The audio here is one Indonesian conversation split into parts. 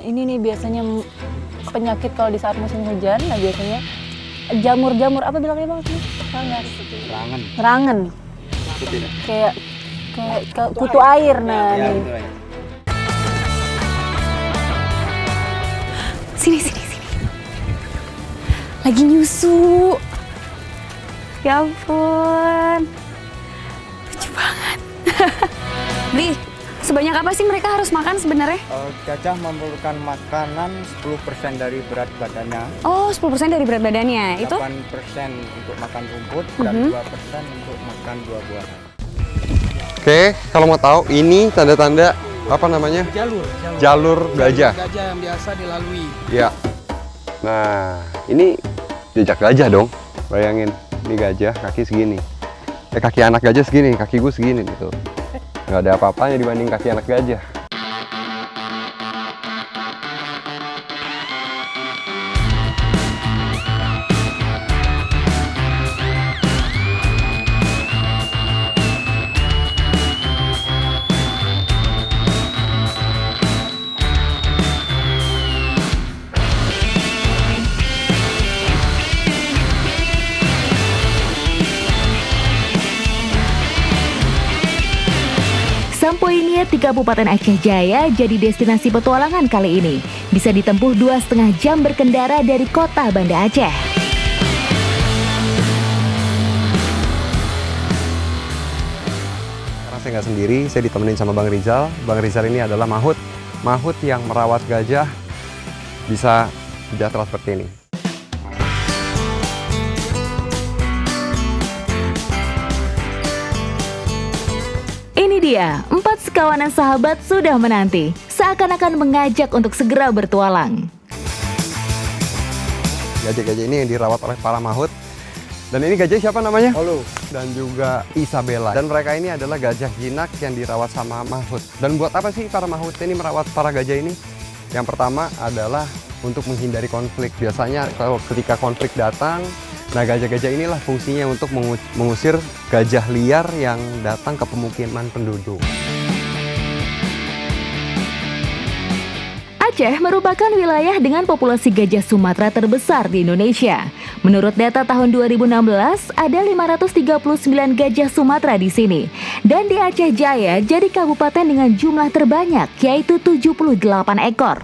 ini nih biasanya penyakit kalau di saat musim hujan. Nah biasanya jamur-jamur apa bilangnya bang? Serangan. Kayak kutu air. Nah Ya, nih. itu aja. Sini. Lagi nyusu. Ya ampun. Lucu banget. Bli, sebanyak apa sih mereka harus makan sebenarnya? Gajah memerlukan makanan 10% dari berat badannya, Oh, 10% dari berat badannya. Itu 8% untuk makan rumput, dan 2% untuk makan buah-buahan. Oke, kalau mau tahu ini tanda-tanda apa namanya? Jalur gajah. Gajah yang biasa dilalui. Ya. Nah, ini jejak gajah dong. Bayangin, ini gajah kaki segini. Kaki anak gajah segini, kaki gue segini gitu. Nggak ada apa-apanya dibanding kaki anak gajah. Sampoiniat di Kabupaten Aceh Jaya jadi destinasi petualangan kali ini. Bisa ditempuh 2,5 jam berkendara dari kota Banda Aceh. Karena saya nggak sendiri, saya ditemenin sama Bang Rizal. Bang Rizal ini adalah mahut yang merawat gajah bisa sejahtera seperti ini. Ini dia, 4 sekawanan sahabat sudah menanti. Seakan-akan mengajak untuk segera bertualang. Gajah-gajah ini yang dirawat oleh para mahut. Dan ini gajah siapa namanya? Halo. Dan juga Isabella. Dan mereka ini adalah gajah jinak yang dirawat sama mahut. Dan buat apa sih para mahut ini merawat para gajah ini? Yang pertama adalah untuk menghindari konflik. Biasanya kalau ketika konflik datang, nah gajah-gajah inilah fungsinya untuk mengusir gajah liar yang datang ke pemukiman penduduk. Aceh merupakan wilayah dengan populasi gajah Sumatera terbesar di Indonesia. Menurut data tahun 2016, ada 539 gajah Sumatera di sini. Dan di Aceh Jaya jadi kabupaten dengan jumlah terbanyak, yaitu 78 ekor.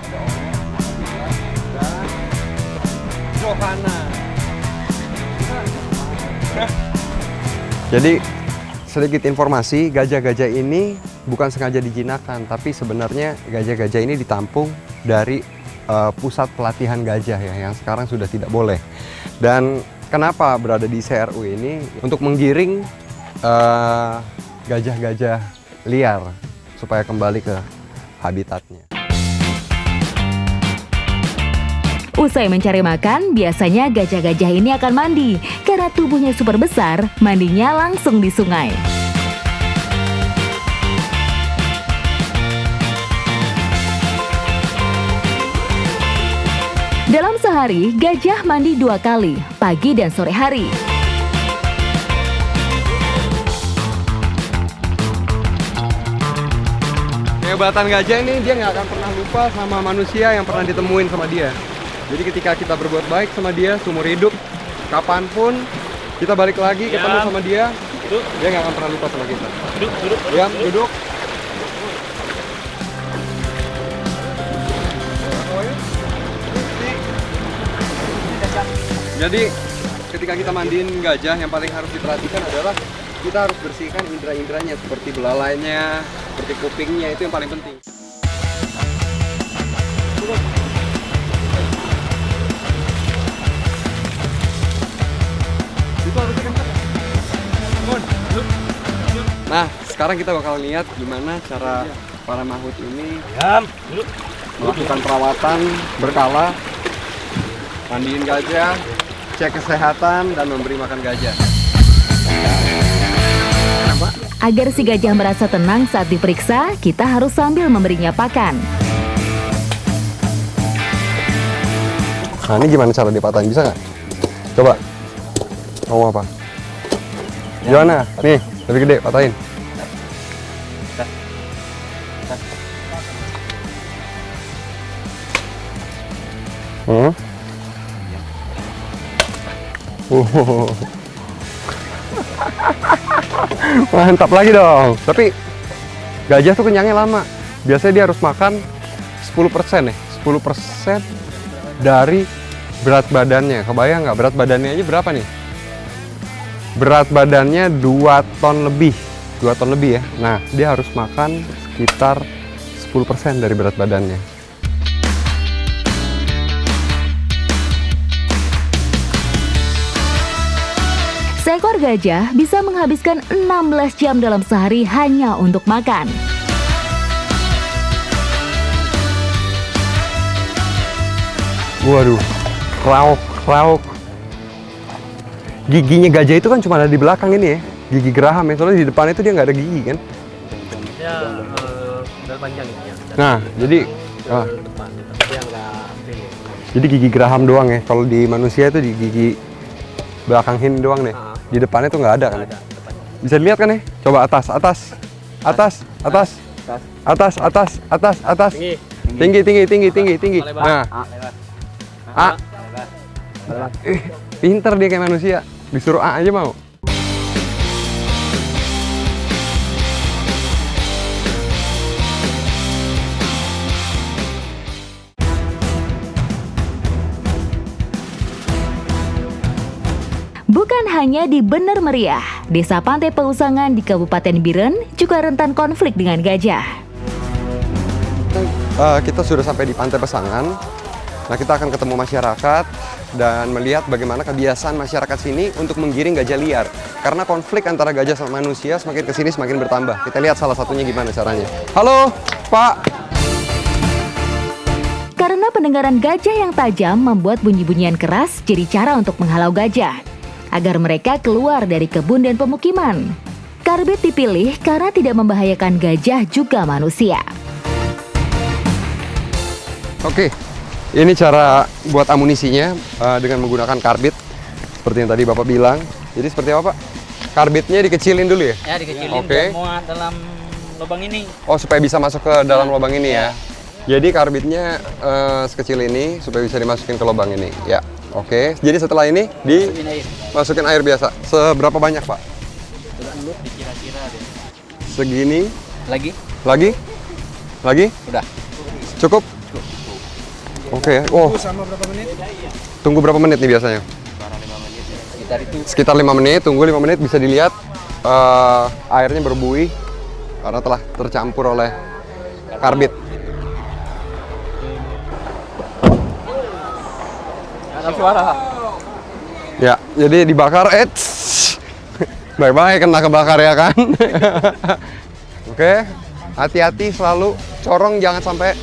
Jadi sedikit informasi, gajah-gajah ini bukan sengaja dijinakkan, tapi sebenarnya gajah-gajah ini ditampung dari pusat pelatihan gajah ya, yang sekarang sudah tidak boleh. Dan kenapa berada di CRU ini? Untuk menggiring gajah-gajah liar supaya kembali ke habitatnya. Usai mencari makan, biasanya gajah-gajah ini akan mandi. Karena tubuhnya super besar, mandinya langsung di sungai. Dalam sehari, gajah mandi 2 kali, pagi dan sore hari. Kehebatan gajah ini, dia nggak akan pernah lupa sama manusia yang pernah ditemuin sama dia. Jadi ketika kita berbuat baik sama dia, seumur hidup, kapanpun kita balik lagi ketemu sama dia, dia nggak akan pernah lupa sama kita. Duduk. Ya, duduk. Jadi ketika kita mandiin gajah, yang paling harus diperhatikan adalah kita harus bersihkan indera-inderanya, seperti belalainya, seperti kupingnya, itu yang paling penting. Nah, sekarang kita bakal lihat gimana cara para mahut ini melakukan perawatan berkala, mandiin gajah, cek kesehatan, dan memberi makan gajah. Agar si gajah merasa tenang saat diperiksa, kita harus sambil memberinya pakan. Nah, ini gimana cara dipatahin? Bisa nggak? Coba. Mau apa? Gimana? Nih, lebih gede, patahin. Mantap lagi dong. Tapi gajah tuh kenyangnya lama. Biasanya dia harus makan 10% ya. 10% dari berat badannya. Kebayang nggak berat badannya aja berapa nih? Berat badannya 2 ton lebih. 2 ton lebih ya. Nah, dia harus makan sekitar 10% dari berat badannya. Seekor gajah bisa menghabiskan 16 jam dalam sehari hanya untuk makan. Waduh, rauk. Giginya gajah itu kan cuma ada di belakang ini ya. Gigi geraham ya, soalnya di depan itu dia nggak ada gigi kan. Ya, udah panjang ini ya. Nah, jadi Depan, tapi yang nggak ini. jadi gigi geraham doang ya. Kalau di manusia itu di gigi belakang ini doang nih. Di depannya tuh nggak ada kan? Ya? Bisa dilihat kan nih? Coba atas. Tinggi. Nah, pinter dia kayak manusia. Disuruh A aja mau. Bukan hanya di Bener Meriah, Desa Pantai Pausangan di Kabupaten Biren juga rentan konflik dengan gajah. Kita sudah sampai di Pantai Pesangan. Nah, kita akan ketemu masyarakat dan melihat bagaimana kebiasaan masyarakat sini untuk menggiring gajah liar. Karena konflik antara gajah sama manusia semakin kesini semakin bertambah. Kita lihat salah satunya gimana caranya. Halo, Pak. Karena pendengaran gajah yang tajam membuat bunyi-bunyian keras jadi cara untuk menghalau gajah agar mereka keluar dari kebun dan pemukiman. Karbit dipilih karena tidak membahayakan gajah juga manusia. Oke, ini cara buat amunisinya dengan menggunakan karbit seperti yang tadi Bapak bilang. Jadi seperti apa, Pak? Karbitnya dikecilin dulu ya? Ya, dikecilin Oke. dan muat dalam lubang ini. Oh, supaya bisa masuk ke dalam lubang ini ya. Jadi karbitnya sekecil ini supaya bisa dimasukin ke lubang ini. Ya, oke. Jadi setelah ini Masukin air. dimasukin air biasa. Seberapa banyak, Pak? Dulu dikira-kira deh. Segini. Lagi? Lagi? Udah. Cukup? Oke. Oh, Sama berapa menit? tunggu berapa menit nih biasanya? Sekitar itu. Sekitar 5 menit. Tunggu 5 menit, bisa dilihat airnya berbuih karena telah tercampur oleh karbit. Ada suara. Ya, jadi dibakar, baik-baik kena kebakar ya kan. Oke, hati-hati selalu, corong jangan sampai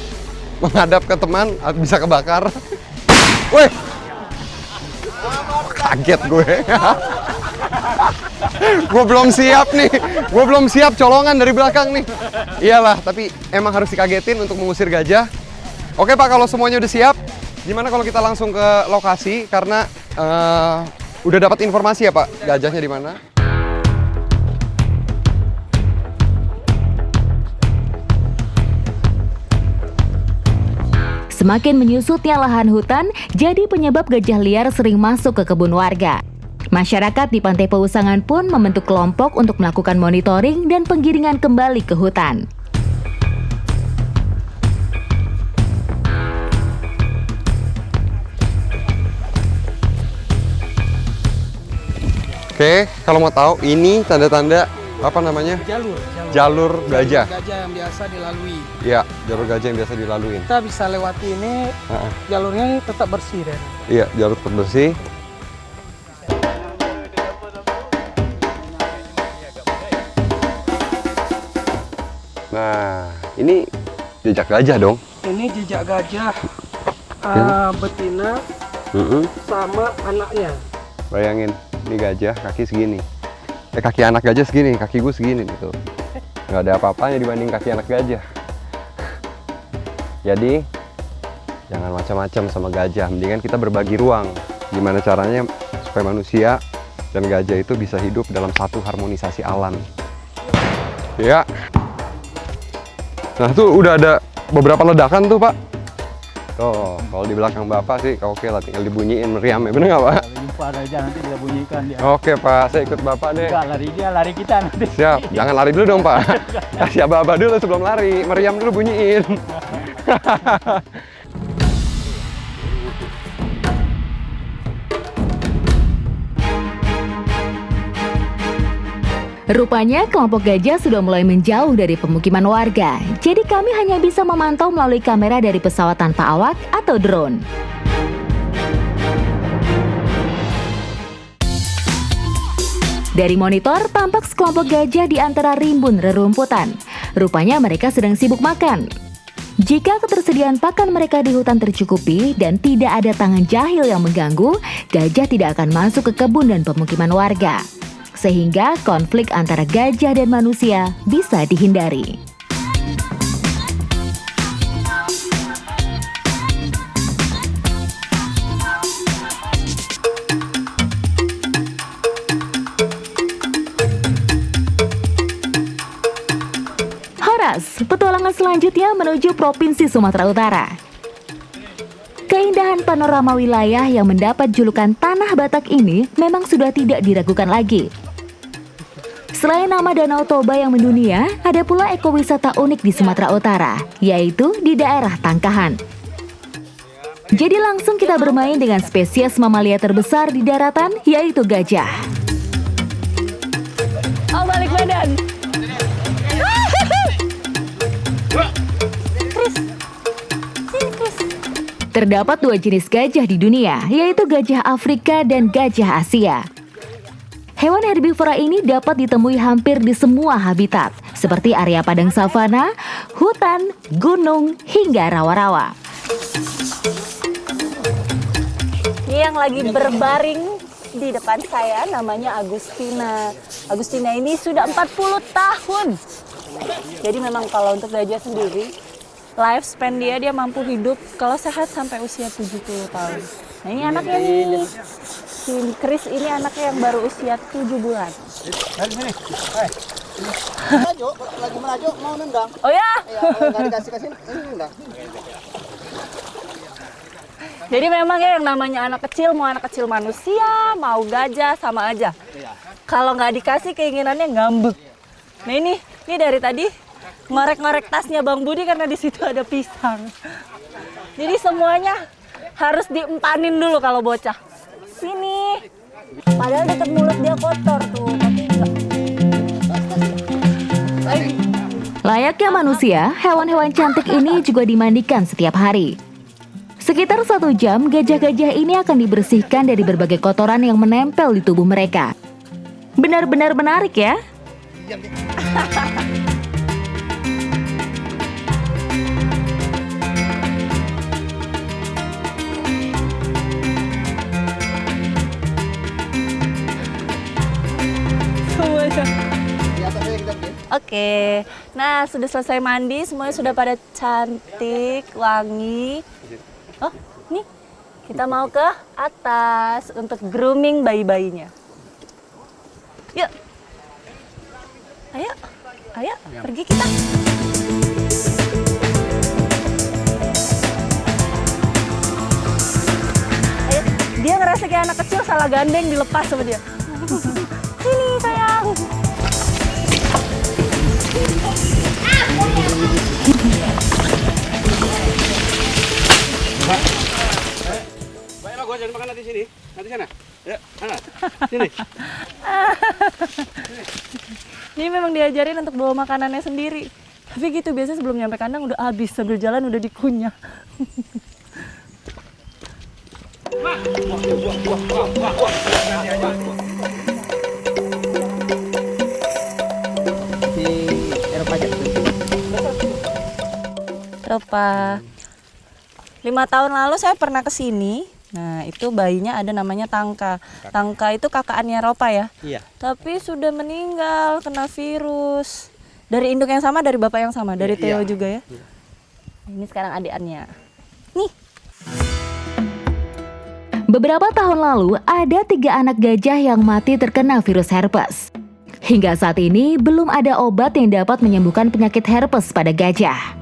menghadap ke teman, bisa kebakar. Wih, kaget gue. Gue belum siap nih, gue belum siap colongan dari belakang nih. Iyalah, tapi emang harus dikagetin untuk mengusir gajah. Oke Pak, kalau semuanya udah siap, gimana kalau kita langsung ke lokasi karena udah dapat informasi ya Pak, gajahnya di mana? Semakin menyusutnya lahan hutan, jadi penyebab gajah liar sering masuk ke kebun warga. Masyarakat di Pantai Pausangan pun membentuk kelompok untuk melakukan monitoring dan penggiringan kembali ke hutan. Oke, kalau mau tahu ini tanda-tanda apa namanya? Jalur gajah. Gajah yang biasa dilalui. Iya, jalur gajah yang biasa dilaluin. Kita bisa lewati ini, jalurnya tetap bersih dan Iya, jalur terbersih. Nah, ini jejak gajah dong. ini jejak gajah betina sama anaknya. Bayangin, ini gajah kaki segini. Kaki anak gajah segini, kaki gue segini nih tuh. Nggak ada apa-apanya dibanding kaki anak gajah. Jadi, jangan macam-macam sama gajah. Mendingan kita berbagi ruang. Gimana caranya supaya manusia dan gajah itu bisa hidup dalam satu harmonisasi alam. Ya. Nah, tuh udah ada beberapa ledakan tuh, Pak. Tuh, kalau di belakang Bapak sih oke lah, tinggal dibunyiin meriamnya. Bener nggak, Pak? Jumpa aja nanti kita bunyikan dia. Oke, Pak. Saya ikut Bapak deh. Enggak, lari dia, lari kita nanti. Siap. Jangan lari dulu dong, Pak. Kasih aba-aba dulu sebelum lari. Meriam dulu bunyiin. Rupanya kelompok gajah sudah mulai menjauh dari pemukiman warga. Jadi kami hanya bisa memantau melalui kamera dari pesawat tanpa awak atau drone. Dari monitor tampak sekelompok gajah di antara rimbun rerumputan. Rupanya mereka sedang sibuk makan. Jika ketersediaan pakan mereka di hutan tercukupi dan tidak ada tangan jahil yang mengganggu, gajah tidak akan masuk ke kebun dan pemukiman warga. Sehingga konflik antara gajah dan manusia bisa dihindari. Horas, petualangan selanjutnya menuju Provinsi Sumatera Utara. Keindahan panorama wilayah yang mendapat julukan Tanah Batak ini memang sudah tidak diragukan lagi. Selain nama Danau Toba yang mendunia, ada pula ekowisata unik di Sumatera Utara, yaitu di daerah Tangkahan. Jadi langsung kita bermain dengan spesies mamalia terbesar di daratan, yaitu gajah. Oh, balik badan. Terdapat dua jenis gajah di dunia, yaitu gajah Afrika dan gajah Asia. Hewan herbivora ini dapat ditemui hampir di semua habitat, seperti area padang savana, hutan, gunung, hingga rawa-rawa. Ini yang lagi berbaring di depan saya namanya Agustina. Agustina ini sudah 40 tahun. Jadi memang kalau untuk gajah sendiri, lifespan dia mampu hidup kalau sehat sampai usia 70 tahun. Nah ini anaknya nih, si Chris ini anaknya yang baru usia 7 bulan. Sini. Hai. Merajuk, lagi merajuk mau nendang. Oh ya? Ya, enggak dikasih ini nendang. Jadi memang ya yang namanya anak kecil, mau anak kecil manusia, mau gajah sama aja. Kalau nggak dikasih keinginannya ngambek. Nah ini dari tadi ngorek-ngorek tasnya Bang Budi karena di situ ada pisang. Jadi semuanya harus diempanin dulu kalau bocah. Sini. Padahal dekat mulut dia kotor tuh, tapi enggak. Layaknya manusia, hewan-hewan cantik ini juga dimandikan setiap hari. Sekitar 1 jam, gajah-gajah ini akan dibersihkan dari berbagai kotoran yang menempel di tubuh mereka. Benar-benar menarik ya? Oke, nah sudah selesai mandi, semuanya sudah pada cantik, wangi. Oh, nih kita mau ke atas untuk grooming bayi-bayinya. Yuk, ayo, pergi kita. Ayo, dia ngerasa kayak anak kecil salah gandeng dilepas sama dia. Sini sayang. Baiklah, gua jangan makan nanti sini, nanti sana. Ya, sana. Sini. Ini memang diajarin untuk bawa makanannya sendiri. Tapi gitu biasanya sebelum nyampe kandang udah habis, sambil jalan udah dikunyah. Eropa. 5 tahun lalu saya pernah ke sini. Nah, itu bayinya ada namanya Tangka. Tangka itu kakaannya Eropa ya? Iya. Tapi sudah meninggal kena virus. Dari induk yang sama, dari bapak yang sama, dari Theo juga ya? Iya. Ini sekarang adikannya. Nih. Beberapa tahun lalu, ada 3 anak gajah yang mati terkena virus herpes. Hingga saat ini, belum ada obat yang dapat menyembuhkan penyakit herpes pada gajah.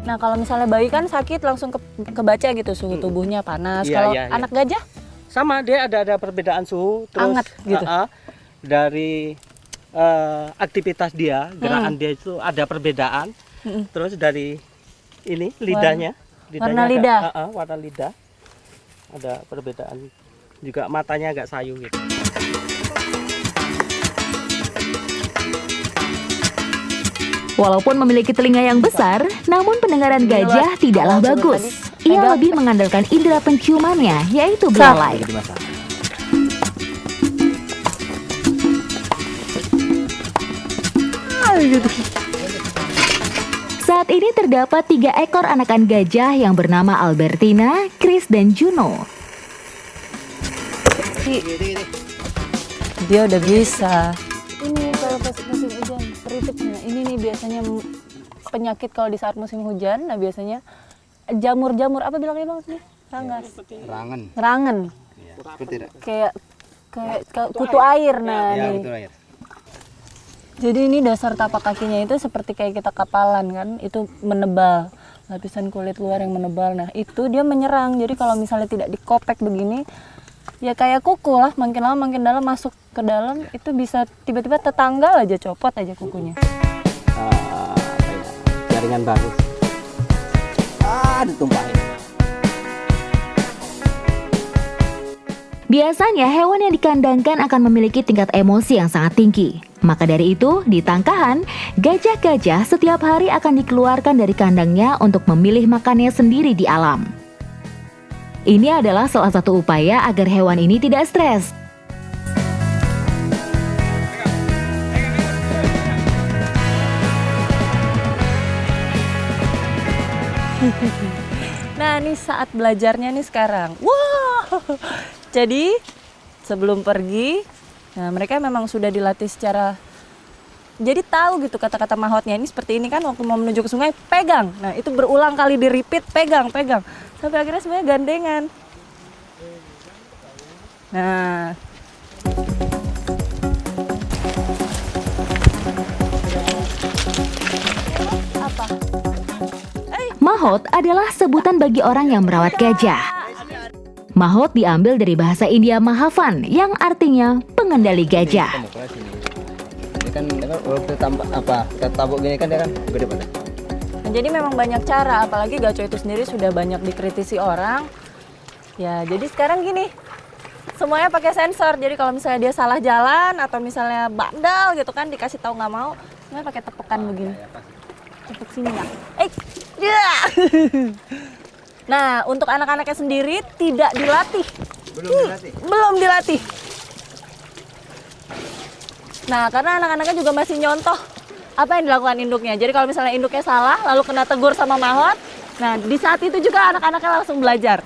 Nah kalau misalnya bayi kan sakit langsung kebaca gitu suhu tubuhnya panas. Iya, Kalau iya, iya. anak gajah Sama, dia ada perbedaan suhu, terus Hangat gitu? dari aktivitas dia, gerakan dia itu ada perbedaan. Terus dari ini lidahnya, warna agak- lidah. warna lidah ada perbedaan. Juga matanya agak sayu gitu. Walaupun memiliki telinga yang besar, namun pendengaran gajah tidaklah bagus. Ia lebih mengandalkan indera penciumannya, yaitu belalai. Saat ini terdapat 3 ekor anakan gajah yang bernama Albertina, Chris, dan Juno. Dia udah bisa. Ini kalau pas musim hujan, ritip. Nah, ini nih biasanya penyakit kalau di saat musim hujan. Nah biasanya jamur-jamur apa bilangnya bang nih? Ranggas. Rangen. Kayak kutu air. Nah nih. Jadi ini dasar tapak kakinya itu seperti kayak kita kapalan kan, itu menebal, lapisan kulit luar yang menebal. Nah itu dia menyerang. Jadi kalau misalnya tidak dikopek begini, ya kayak kuku lah, makin lama makin dalam masuk ke dalam, itu bisa tiba-tiba tetangga aja copot aja kukunya. Jaringan bagus. Ditumpahin. Biasanya hewan yang dikandangkan akan memiliki tingkat emosi yang sangat tinggi. Maka dari itu, di Tangkahan, gajah-gajah setiap hari akan dikeluarkan dari kandangnya untuk memilih makannya sendiri di alam. Ini adalah salah satu upaya agar hewan ini tidak stres. Nah ini saat belajarnya nih sekarang. Wow. Jadi sebelum pergi, nah mereka memang sudah dilatih secara, jadi tahu gitu kata-kata mahotnya. Ini seperti ini kan waktu mau menuju ke sungai, pegang. Nah itu berulang kali di repeat, pegang. Sampai akhirnya semuanya gandengan. Nah. Apa? Mahot adalah sebutan bagi orang yang merawat gajah. Mahot diambil dari bahasa India Mahavan yang artinya pengendali gajah. Ini kan waktu tabuk gini kan dia kan gede banget. Nah, jadi memang banyak cara, apalagi Gaco itu sendiri sudah banyak dikritisi orang. Ya, jadi sekarang gini, semuanya pakai sensor. Jadi kalau misalnya dia salah jalan atau misalnya bandel gitu kan, dikasih tahu nggak mau, semuanya pakai tepukan begini. Tepuk sini ya. Nah, untuk anak-anaknya sendiri tidak dilatih. Belum dilatih. Nah, karena anak-anaknya juga masih nyontoh apa yang dilakukan induknya. Jadi kalau misalnya induknya salah, lalu kena tegur sama mahot, nah di saat itu juga anak-anaknya langsung belajar.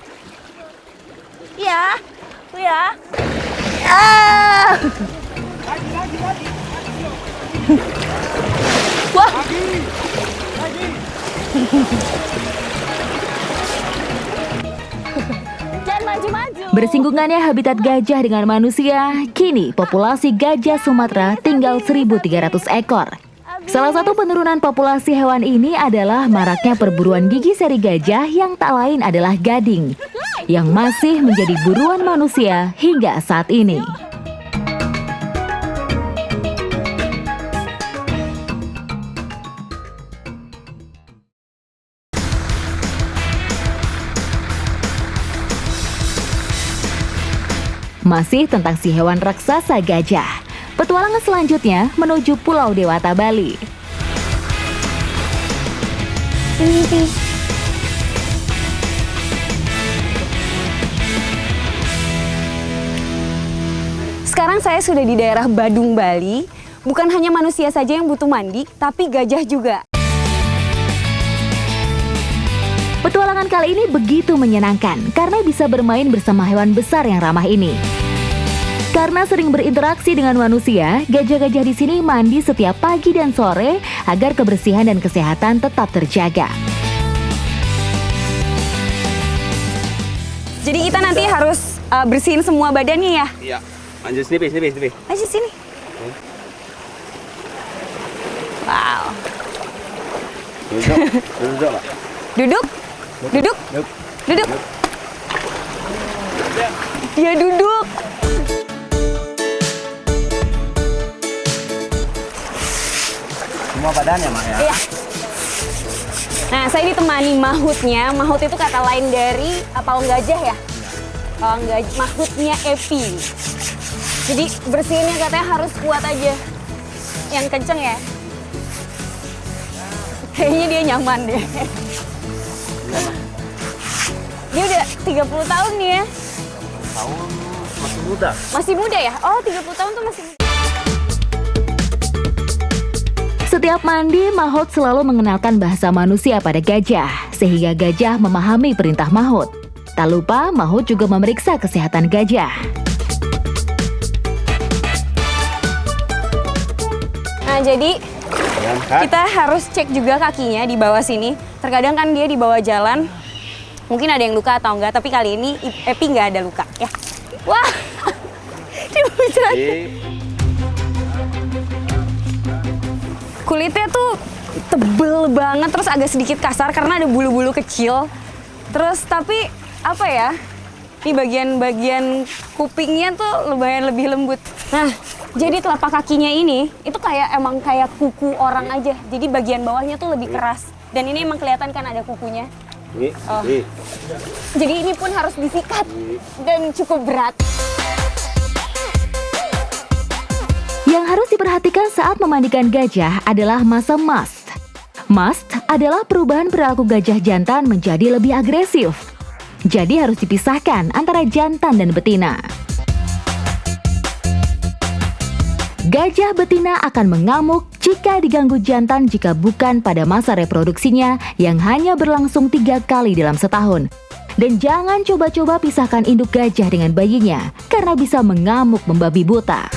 Iya, ya. Wah. Jangan maju-maju. Bersinggungannya habitat gajah dengan manusia, kini populasi gajah Sumatera tinggal 1.300 ekor. Salah satu penurunan populasi hewan ini adalah maraknya perburuan gigi seri gajah yang tak lain adalah gading, yang masih menjadi buruan manusia hingga saat ini. Masih tentang si hewan raksasa gajah. Petualangan selanjutnya menuju Pulau Dewata, Bali. Sekarang saya sudah di daerah Badung, Bali. Bukan hanya manusia saja yang butuh mandi, tapi gajah juga. Petualangan kali ini begitu menyenangkan karena bisa bermain bersama hewan besar yang ramah ini. Karena sering berinteraksi dengan manusia, gajah-gajah di sini mandi setiap pagi dan sore agar kebersihan dan kesehatan tetap terjaga. Jadi kita nanti harus bersihin semua badannya ya? Iya. Lanjut sini, sini. Ayo sini. Wow. Duduk, Pak. Duduk. Duduk. Duduk. Ya duduk. Semua badannya Mak ya? Iya. Nah, saya ditemani mahutnya. Mahut itu kata lain dari pawang gajah ya? Pawang gajah, mahutnya Epi. Jadi bersihinnya katanya harus kuat aja. Yang kenceng ya? Kayaknya dia nyaman deh. Dia udah 30 tahun nih ya? Tahun masih muda. Masih muda ya? Oh, 30 tahun tuh masih muda. Setiap mandi, Mahut selalu mengenalkan bahasa manusia pada gajah, sehingga gajah memahami perintah Mahut. Tak lupa, Mahut juga memeriksa kesehatan gajah. Nah, jadi kita harus cek juga kakinya di bawah sini. Terkadang kan dia di bawah jalan, mungkin ada yang luka atau enggak, tapi kali ini Epi nggak ada luka ya. Wah, dia muncrat. Kulitnya tuh tebel banget, terus agak sedikit kasar karena ada bulu-bulu kecil. Terus tapi apa ya, di bagian-bagian kupingnya tuh lumayan lebih lembut. Nah, jadi telapak kakinya ini itu emang kayak kuku orang aja. Jadi bagian bawahnya tuh lebih keras. Dan ini emang kelihatan kan ada kukunya. Oh. Jadi ini pun harus disikat dan cukup berat. Yang harus diperhatikan saat memandikan gajah adalah masa must. Must adalah perubahan perilaku gajah jantan menjadi lebih agresif. Jadi harus dipisahkan antara jantan dan betina. Gajah betina akan mengamuk jika diganggu jantan jika bukan pada masa reproduksinya yang hanya berlangsung 3 kali dalam setahun. Dan jangan coba-coba pisahkan induk gajah dengan bayinya karena bisa mengamuk membabi buta.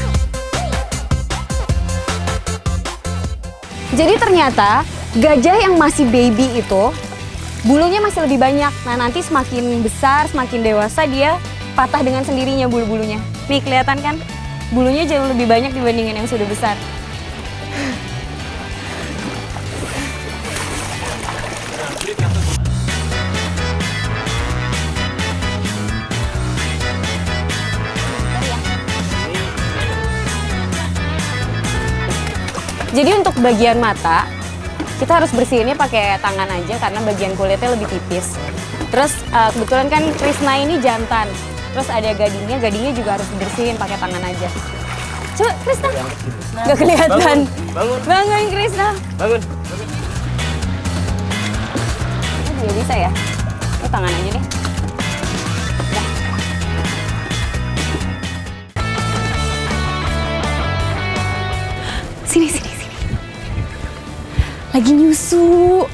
Jadi ternyata gajah yang masih baby itu bulunya masih lebih banyak. Nah, nanti semakin besar, semakin dewasa dia patah dengan sendirinya bulu-bulunya. Nih kelihatan kan? Bulunya jauh lebih banyak dibandingin yang sudah besar. Jadi untuk bagian mata, kita harus bersihinnya pakai tangan aja karena bagian kulitnya lebih tipis. Terus kebetulan kan Krishna ini jantan. Terus ada gadingnya juga harus dibersihin pakai tangan aja. Coba Krishna, nggak kelihatan. Bangun Krishna. Bangun. Ini juga bisa ya? Ini tangan aja deh. Dah. Sini. Lagi nyusu.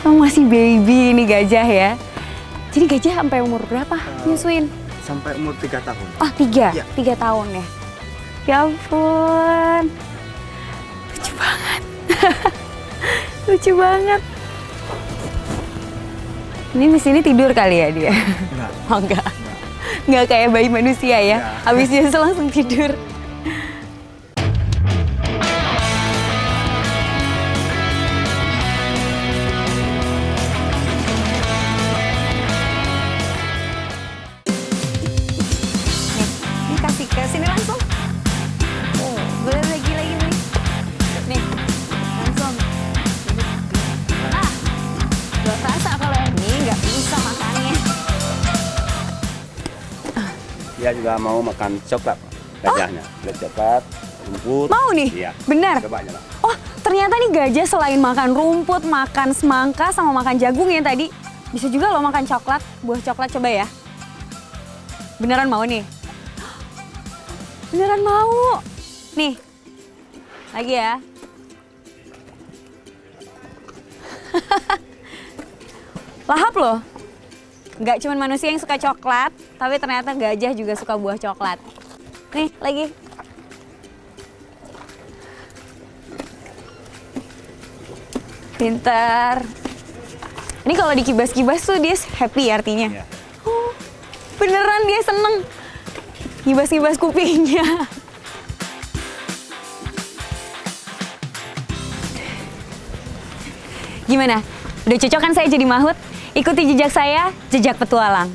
Emang masih baby ini gajah ya. Jadi gajah sampai umur berapa nyusuin? Sampai umur 3 tahun. Oh 3? Iya. 3 tahun ya? Ya ampun. Lucu banget. Lucu banget. Ini di sini tidur kali ya dia? Enggak. Oh enggak. Enggak kayak bayi manusia ya? Habis nyusu langsung tidur. Kasih ke sini langsung. Oh, boleh lagi nih. Nih, langsung. Ah, gak terasa kalau ini nggak bisa makannya. Dia juga mau makan coklat gajahnya. Coklat, rumput. Mau nih? Iya. Benar? Coba aja lah. Oh, ternyata nih gajah selain makan rumput, makan semangka, sama makan jagung ya tadi. Bisa juga loh makan coklat, buah coklat, coba ya. Beneran mau nih? Beneran mau. Nih, lagi ya. Lahap loh. Nggak cuma manusia yang suka coklat, tapi ternyata gajah juga suka buah coklat. Nih, lagi. Pintar. Ini kalau dikibas-kibas tuh dia happy artinya. Iya. Oh, beneran dia seneng. Kibas-kibas kupingnya. Gimana? Udah cocok kan saya jadi Mahut? Ikuti jejak saya, jejak petualang.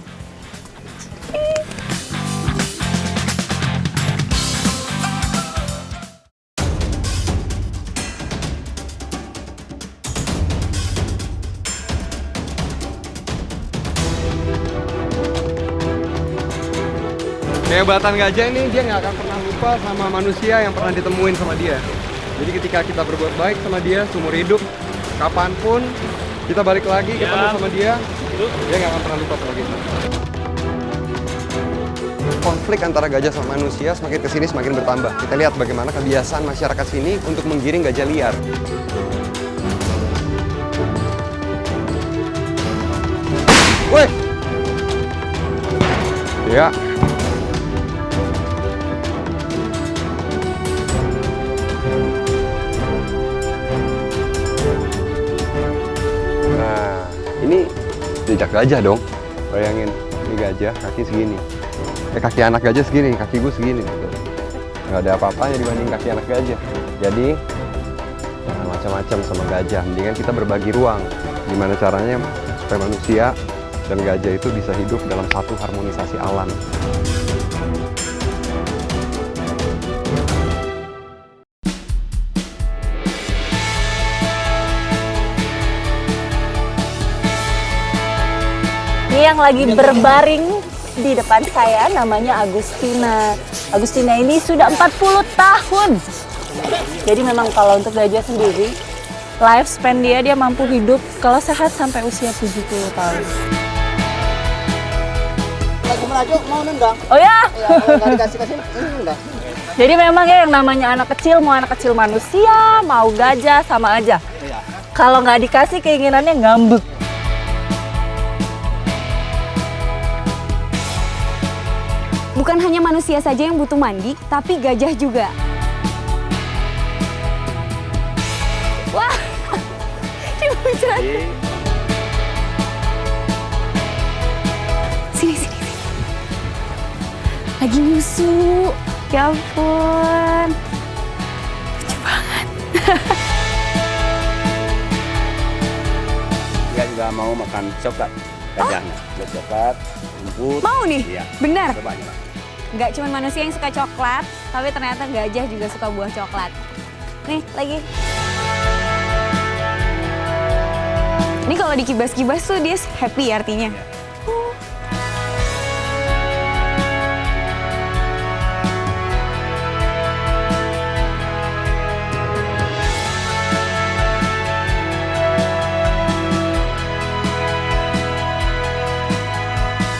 Kehebatan gajah ini dia nggak akan pernah lupa sama manusia yang pernah ditemuin sama dia. Jadi ketika kita berbuat baik sama dia seumur hidup, kapanpun kita balik lagi ketemu sama dia nggak akan pernah lupa sama kita. Konflik antara gajah sama manusia semakin kesini semakin bertambah. Kita lihat bagaimana kebiasaan masyarakat sini untuk menggiring gajah liar. Woi! Ya. Nah, ini jejak gajah dong. Bayangin, ini gajah kaki segini. Kaki anak gajah segini, kaki gue segini. Nggak ada apa-apanya dibanding kaki anak gajah. Jadi, jangan macam-macam sama gajah. Mendingan kita berbagi ruang. Gimana caranya supaya manusia dan gajah itu bisa hidup dalam satu harmonisasi alam. Ini yang lagi berbaring di depan saya namanya Agustina. Agustina ini sudah 40 tahun. Jadi memang kalau untuk gajah sendiri, lifespan dia mampu hidup kalau sehat sampai usia 70 tahun. Lagi merajuk mau nendang. Oh ya? Ya, kalau nggak dikasih-kasih ini nendang. Jadi memang ya yang namanya anak kecil, mau anak kecil manusia, mau gajah, sama aja. Kalau nggak dikasih keinginannya ngambek. Bukan hanya manusia saja yang butuh mandi, tapi gajah juga. Wah, ini muncrat. Sini, sini, sini. Lagi nyusu. Ya ampun. Lucu banget. Dia juga mau makan coklat gajahnya. Coklat, rumput. Mau nih? Iya. Benar. Coba aja. Nggak cuma manusia yang suka coklat, tapi ternyata gajah juga suka buah coklat. Nih, lagi. Ini kalau dikibas-kibas tuh dia happy artinya.